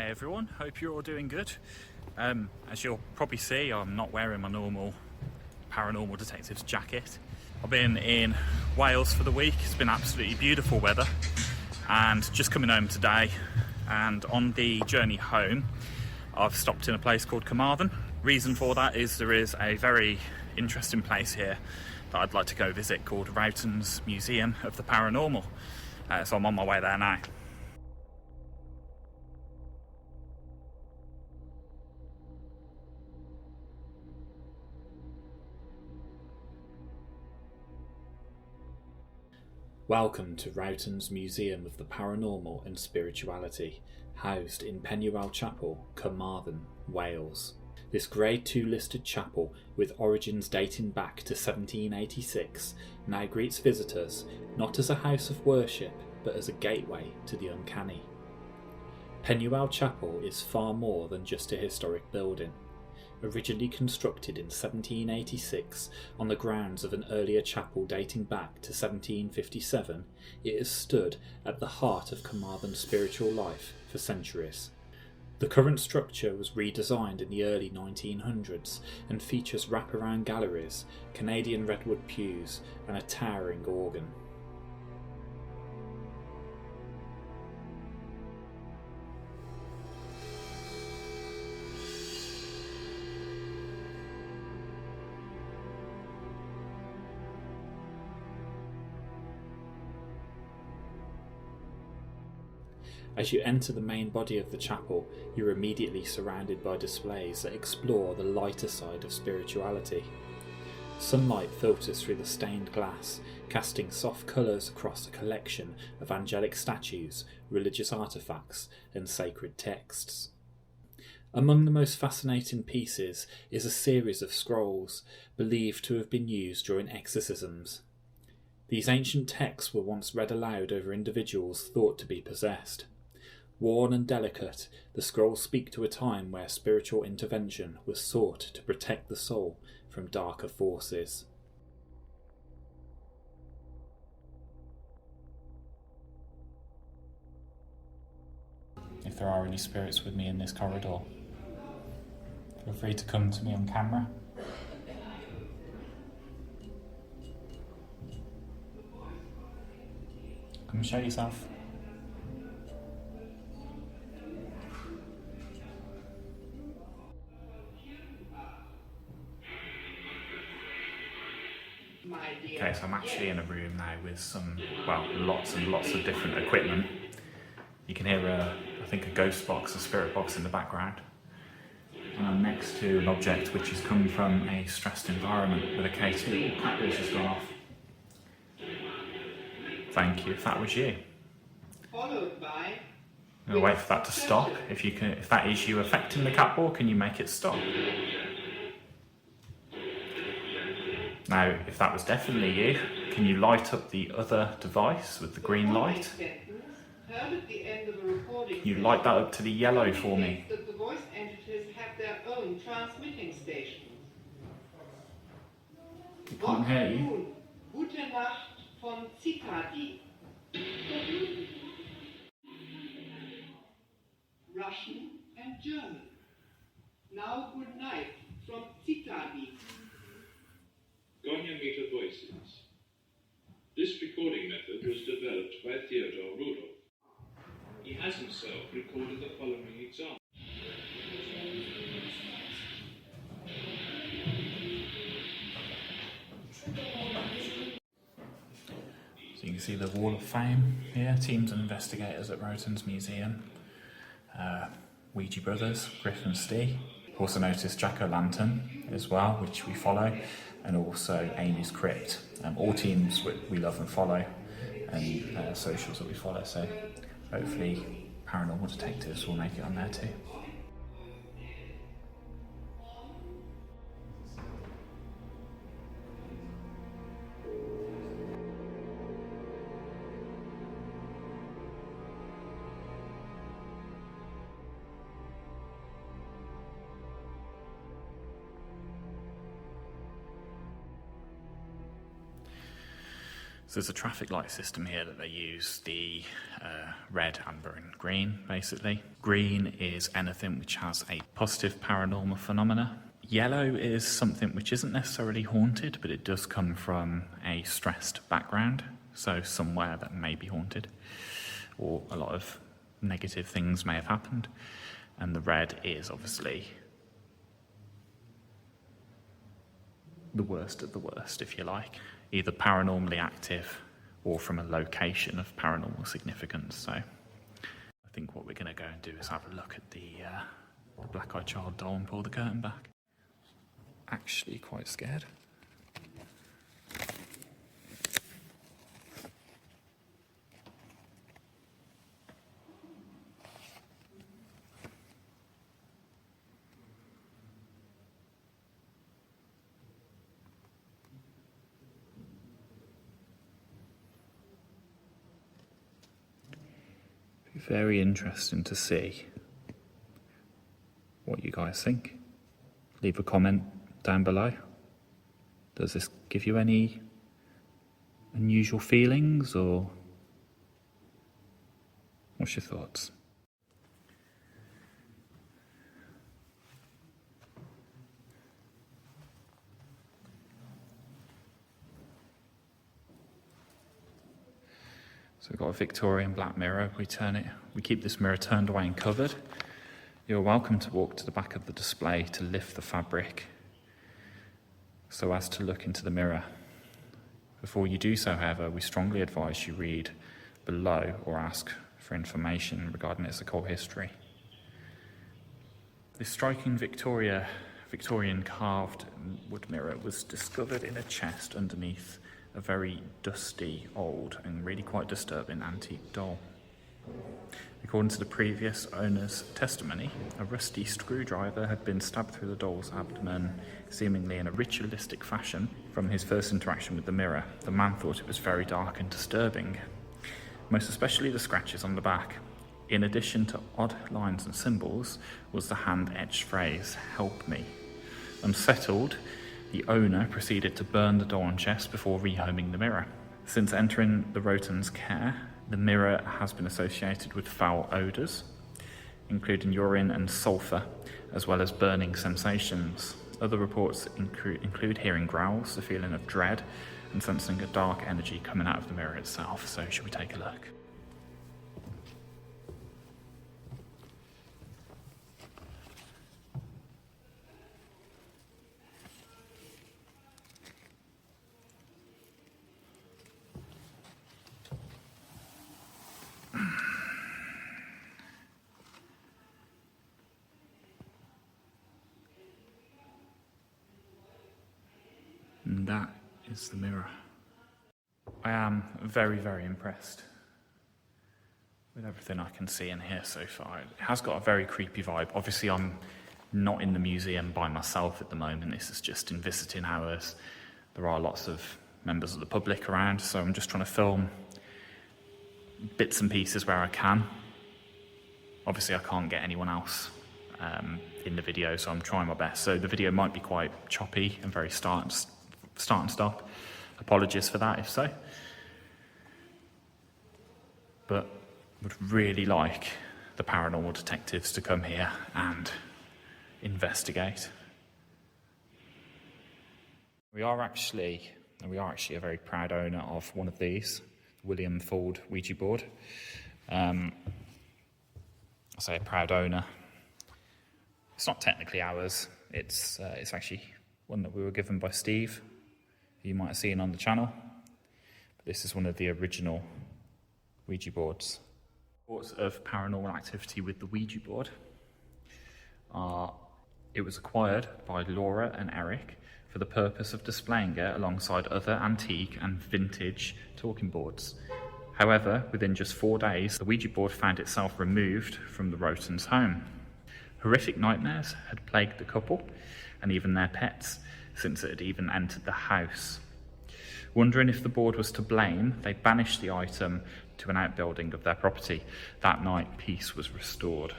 Hey everyone, hope you're all doing good. As you'll probably see, I'm not wearing my normal Paranormal Detectives jacket. I've been in Wales for the week. It's been absolutely beautiful weather and just coming home today, and on the journey home I've stopped in a place called Carmarthen. Reason for that is there is a very interesting place here that I'd like to go visit called Rowtons Museum of the Paranormal. So I'm on my way there now. Welcome to Rowtons Museum of the Paranormal and Spirituality, housed in Paranormal Chapel, Carmarthen, Wales. This Grade 2 listed chapel, with origins dating back to 1786, now greets visitors not as a house of worship, but as a gateway to the uncanny. Paranormal Chapel is far more than just a historic building. Originally constructed in 1786 on the grounds of an earlier chapel dating back to 1757, it has stood at the heart of Carmarthen's spiritual life for centuries. The current structure was redesigned in the early 1900s and features wraparound galleries, Canadian redwood pews and a towering organ. As you enter the main body of the chapel, you're immediately surrounded by displays that explore the lighter side of spirituality. Sunlight filters through the stained glass, casting soft colours across a collection of angelic statues, religious artefacts, and sacred texts. Among the most fascinating pieces is a series of scrolls, believed to have been used during exorcisms. These ancient texts were once read aloud over individuals thought to be possessed. Worn and delicate, the scrolls speak to a time where spiritual intervention was sought to protect the soul from darker forces. If there are any spirits with me in this corridor, feel free to come to me on camera. Come and show yourself. Okay, so I'm actually in a room now with lots and lots of different equipment. You can hear I think a ghost box, a spirit box in the background. And I'm next to an object which has come from a stressed environment with a K2. Cat door's just gone off. Thank you, if that was you. Followed by... I'm going to wait for that to stop. If that is you affecting the cat ball, can you make it stop? Now, if that was definitely you, can you light up the other device with the green light? Can you light that up to the yellow for me? The voice entities have their own transmitting stations. I can't hear you. Gute Nacht von Zitadi. Russian and German. Now good night from Zitadi. Gonya-meter voices. This recording method was developed by Theodore Rudolph. He has himself recorded the following example. So you can see the Wall of Fame here, teams and investigators at Rowtons Museum, Ouija Brothers, Griff and Stee. Also notice Jack-o'-lantern as well, which we follow, and also Amy's Crypt. All teams we love and follow, and socials that we follow, so hopefully Paranormal Detectives will make it on there too. So there's a traffic light system here that they use, the red, amber and green basically. Green is anything which has a positive paranormal phenomena. Yellow is something which isn't necessarily haunted, but it does come from a stressed background, so somewhere that may be haunted, or a lot of negative things may have happened. And the red is obviously the worst of the worst, if you like, either paranormally active or from a location of paranormal significance. So I think what we're going to go and do is have a look at the black-eyed child doll and pull the curtain back. Actually quite scared. Very interesting to see what you guys think. Leave a comment down below. Does this give you any unusual feelings, or what's your thoughts? So we've got a Victorian black mirror. We keep this mirror turned away and covered. You're welcome to walk to the back of the display to lift the fabric so as to look into the mirror. Before you do so, however, we strongly advise you read below or ask for information regarding its occult history. This striking Victorian carved wood mirror was discovered in a chest underneath a very dusty, old and really quite disturbing antique doll. According to the previous owner's testimony, a rusty screwdriver had been stabbed through the doll's abdomen, seemingly in a ritualistic fashion. From his first interaction with the mirror, the man thought it was very dark and disturbing, most especially the scratches on the back. In addition to odd lines and symbols, was the hand-etched phrase, "Help me." Unsettled, the owner proceeded to burn the doll and chest before rehoming the mirror. Since entering the Rowtons' care, the mirror has been associated with foul odours, including urine and sulphur, as well as burning sensations. Other reports include hearing growls, the feeling of dread, and sensing a dark energy coming out of the mirror itself. So should we take a look? And that is the mirror. I am very, very impressed with everything I can see in here so far. It has got a very creepy vibe. Obviously, I'm not in the museum by myself at the moment. This is just in visiting hours. There are lots of members of the public around, so I'm just trying to film bits and pieces where I can. Obviously, I can't get anyone else in the video, so I'm trying my best. So the video might be quite choppy and very start and stop. Apologies for that if so. But would really like the paranormal detectives to come here and investigate. We are actually a very proud owner of one of these, William Ford Ouija board. I say a proud owner. It's not technically ours. It's actually one that we were given by Steve, who you might have seen on the channel. But this is one of the original Ouija boards. Reports of paranormal activity with the Ouija board it was acquired by Laura and Eric for the purpose of displaying it alongside other antique and vintage talking boards. However, within just 4 days, the Ouija board found itself removed from the Rowtons' home. Horrific nightmares had plagued the couple and even their pets since it had even entered the house. Wondering if the board was to blame, they banished the item to an outbuilding of their property. That night, peace was restored.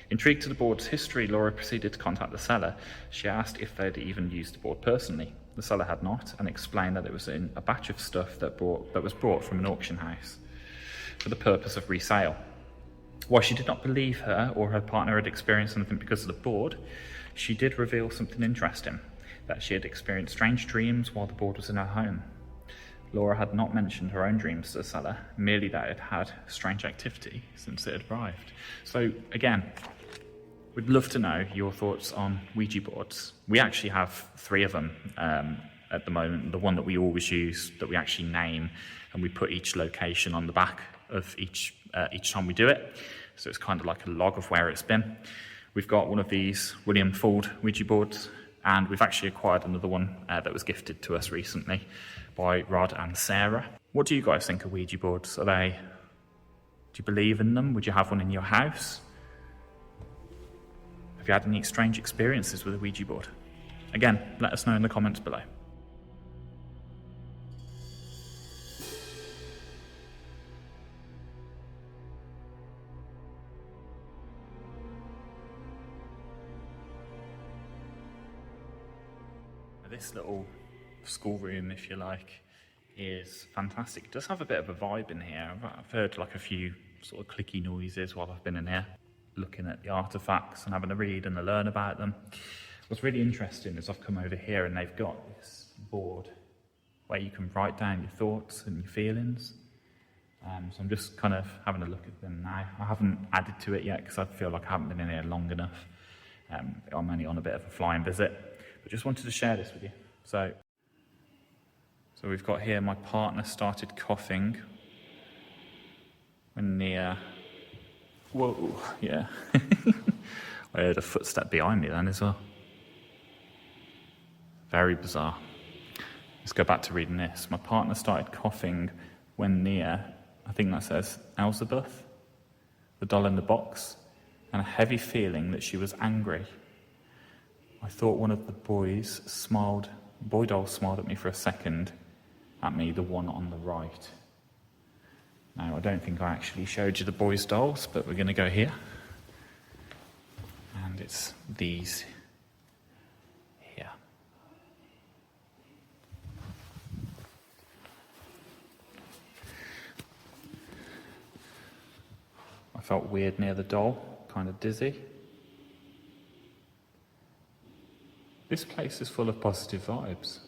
Intrigued to the board's history, Laura proceeded to contact the seller. She asked if they'd even used the board personally. the seller had not, and explained that it was in a batch of stuff that was brought from an auction house for the purpose of resale. While she did not believe her or her partner had experienced anything because of the board, she did reveal something interesting, that she had experienced strange dreams while the board was in her home. Laura had not mentioned her own dreams to the seller, merely that it had strange activity since it had arrived. So again, we'd love to know your thoughts on Ouija boards. We actually have 3 of them at the moment. The one that we always use, that we actually name, and we put each location on the back of each time we do it. So it's kind of like a log of where it's been. We've got one of these William Ford Ouija boards, and we've actually acquired another one that was gifted to us recently by Rod and Sarah. What do you guys think of Ouija boards? Do you believe in them? Would you have one in your house? Have you had any strange experiences with a Ouija board? Again, let us know in the comments below. This little schoolroom, if you like, is fantastic. It does have a bit of a vibe in here. I've heard like a few sort of clicky noises while I've been in here, looking at the artifacts and having a read and a learn about them. What's really interesting is I've come over here and they've got this board where you can write down your thoughts and your feelings. So I'm just kind of having a look at them now. I haven't added to it yet because I feel like I haven't been in here long enough. I'm only on a bit of a flying visit. But just wanted to share this with you. So we've got here, my partner started coughing when whoa, yeah. I heard a footstep behind me then as well. Very bizarre. Let's go back to reading this. My partner started coughing when near, I think that says Elizabeth, the doll in the box, and a heavy feeling that she was angry. I thought one of the boy dolls smiled at me for a second, at me, the one on the right. Now, I don't think I actually showed you the boys' dolls, but we're going to go here. And it's these here. I felt weird near the doll, kind of dizzy. This place is full of positive vibes.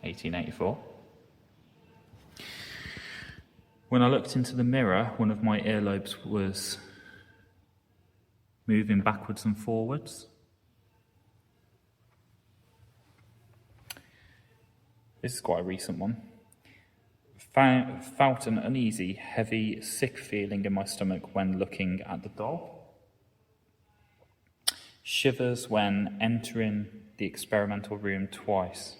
1884. When I looked into the mirror, one of my earlobes was moving backwards and forwards. This is quite a recent one. Felt an uneasy, heavy, sick feeling in my stomach when looking at the doll. Shivers when entering the experimental room twice.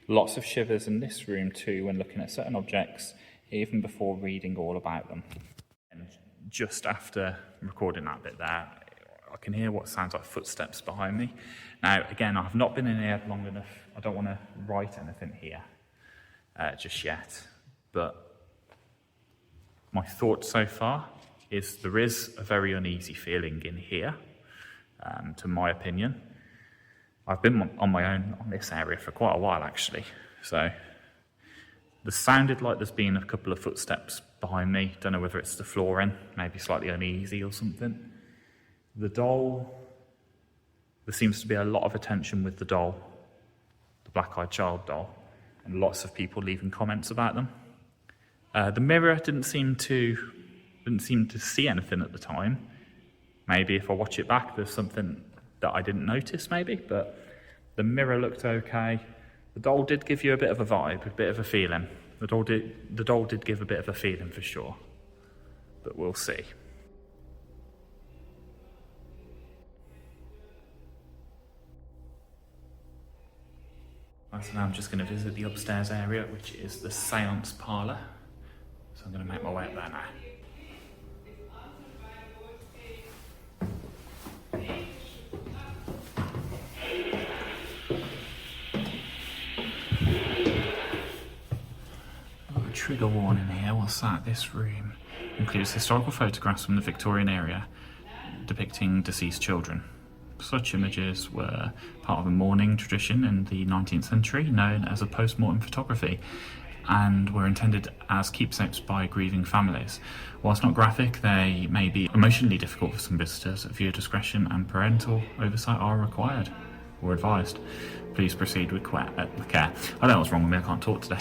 Lots of shivers in this room too when looking at certain objects, even before reading all about them. And just after recording that bit there, I can hear what sounds like footsteps behind me. Now, again, I've not been in here long enough. I don't want to write anything here just yet. But my thought so far is there is a very uneasy feeling in here. To my opinion. I've been on my own on this area for quite a while actually, so there sounded like there's been a couple of footsteps behind me. Don't know whether it's the flooring, maybe slightly uneasy or something. The doll, there seems to be a lot of attention with the doll, the black-eyed child doll, and lots of people leaving comments about them. The mirror didn't seem to see anything at the time. Maybe if I watch it back, there's something that I didn't notice maybe, but the mirror looked okay. The doll did give you a bit of a vibe, a bit of a feeling. The doll did give a bit of a feeling for sure, but we'll see. Right, so now I'm just going to visit the upstairs area, which is the seance parlour. So I'm going to make my way up there now. Trigger warning here. What's that? This room includes historical photographs from the Victorian era depicting deceased children. Such images were part of a mourning tradition in the 19th century known as a post-mortem photography, and were intended as keepsakes by grieving families. Whilst not graphic, they may be emotionally difficult for some visitors. Viewer discretion and parental oversight are required or advised. Please proceed with care. I don't know what's wrong with me, I can't talk today.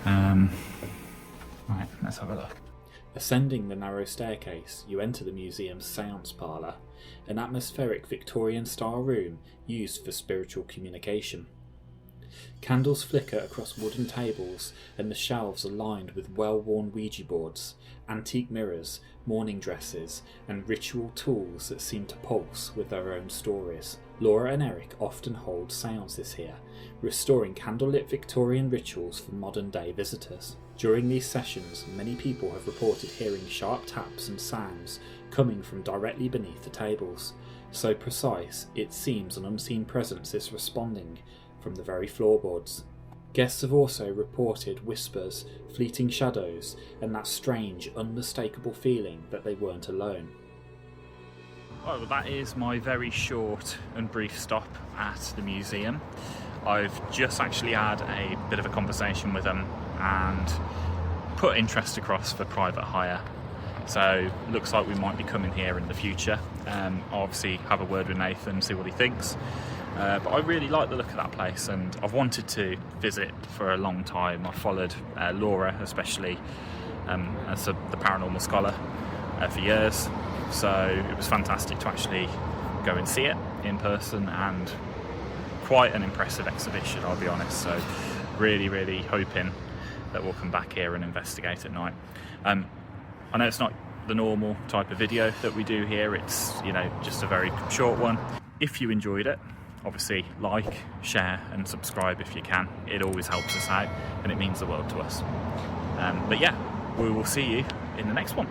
Right, let's have a look. Ascending the narrow staircase, you enter the museum's seance parlour, an atmospheric Victorian-style room used for spiritual communication. Candles flicker across wooden tables, and the shelves are lined with well-worn Ouija boards, antique mirrors, mourning dresses, and ritual tools that seem to pulse with their own stories. Laura and Eric often hold seances here, restoring candlelit Victorian rituals for modern-day visitors. During these sessions, many people have reported hearing sharp taps and sounds coming from directly beneath the tables, so precise it seems an unseen presence is responding from the very floorboards. Guests have also reported whispers, fleeting shadows, and that strange, unmistakable feeling that they weren't alone. Well, that is my very short and brief stop at the museum. I've just actually had a bit of a conversation with them and put interest across for private hire. So looks like we might be coming here in the future. I'll obviously have a word with Nathan, see what he thinks. But I really like the look of that place, and I've wanted to visit for a long time. I've followed Laura, especially as the paranormal scholar, for years. So it was fantastic to actually go and see it in person, and quite an impressive exhibition, I'll be honest. So really, really hoping that we'll come back here and investigate at night. I know it's not the normal type of video that we do here. It's, just a very short one. If you enjoyed it, obviously like, share and subscribe if you can. It always helps us out and it means the world to us. But yeah, we will see you in the next one.